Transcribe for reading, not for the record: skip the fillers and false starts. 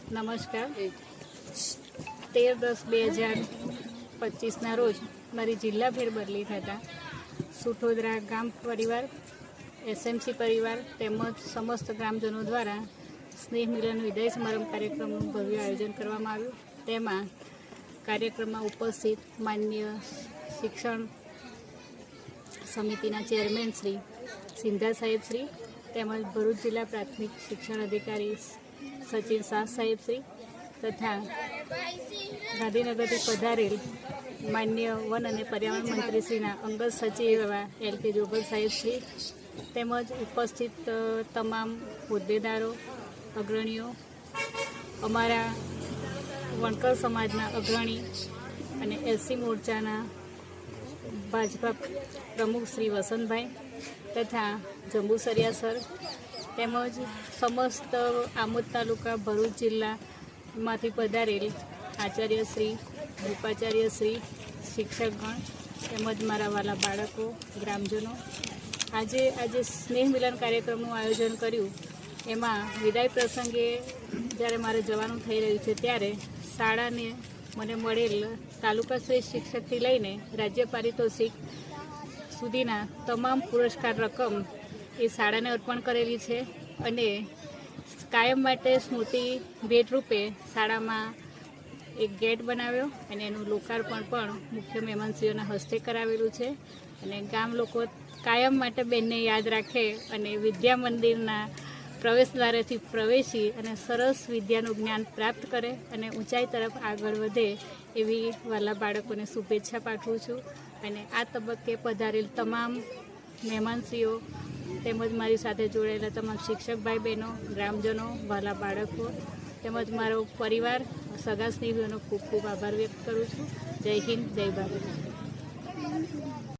નમસ્કાર। 13/10/2025ના રોજ મારી જિલ્લા ફેરબદલી થતાં સુઠોદરા ગામ પરિવાર, એસએમસી પરિવાર તેમજ સમસ્ત ગ્રામજનો દ્વારા સ્નેહ મિલન વિદાય સમારંભ કાર્યક્રમનું ભવ્ય આયોજન કરવામાં આવ્યું। તેમાં કાર્યક્રમમાં ઉપસ્થિત માન્ય શિક્ષણ સમિતિના ચેરમેન શ્રી સિંધા સાહેબ શ્રી તેમજ ભરૂચ જિલ્લા પ્રાથમિક શિક્ષણ અધિકારી સચિન શાહ સાહેબ શ્રી તથા ગાંધીનગરથી પધારેલ માન્ય વન અને પર્યાવરણ મંત્રી શ્રીના અંગત સચિવ એવા LK જોગલ સાહેબ શ્રી તેમજ ઉપસ્થિત તમામ હોદ્દેદારો, અગ્રણીઓ, અમારા વણકર સમાજના અગ્રણી અને SC મોરચાના ભાજપા પ્રમુખ શ્રી વસંતભાઈ તથા જંબુસરિયા સર તેમજ સમસ્ત આમોદ તાલુકા ભરૂચ જિલ્લામાંથી પધારેલ આચાર્યશ્રી, ઉપાચાર્યશ્રી, શિક્ષકગણ તેમજ મારા વાલા બાળકો, ગ્રામજનો, આજે સ્નેહ મિલન કાર્યક્રમનું આયોજન કર્યું। એમાં વિદાય પ્રસંગે જ્યારે મારે જવાનું થઈ રહ્યું છે ત્યારે શાળાને મને મળેલ તાલુકા શ્રેષ્ઠ શિક્ષકથી લઈને રાજ્ય પારિતોષિક સુધીના તમામ પુરસ્કાર રકમ એ શાળાને અર્પણ કરેલી છે અને કાયમ માટે સ્મૃતિ ભેટ રૂપે શાળામાં એક ગેટ બનાવ્યો અને એનું લોકાર્પણ પણ મુખ્ય મહેમાનશ્રીઓના હસ્તે કરાવેલું છે અને ગામ લોકો કાયમ માટે બેનને યાદ રાખે અને વિદ્યા મંદિરના પ્રવેશદ્વારેથી પ્રવેશી અને સરસ વિદ્યાનું જ્ઞાન પ્રાપ્ત કરે અને ઊંચાઈ તરફ આગળ વધે એવી વાલા બાળકોને શુભેચ્છા પાઠવું છું। અને આ તબક્કે પધારેલ તમામ મહેમાનશ્રીઓ તેમજ મારી સાથે જોડાયેલા તમામ શિક્ષક ભાઈ બહેનો, ગ્રામજનો, વાલા બાળકો તેમજ મારો પરિવાર, સગા સ્નેહીઓનો ખૂબ ખૂબ આભાર વ્યક્ત કરું છું। જય હિન્દ, જય ભારત।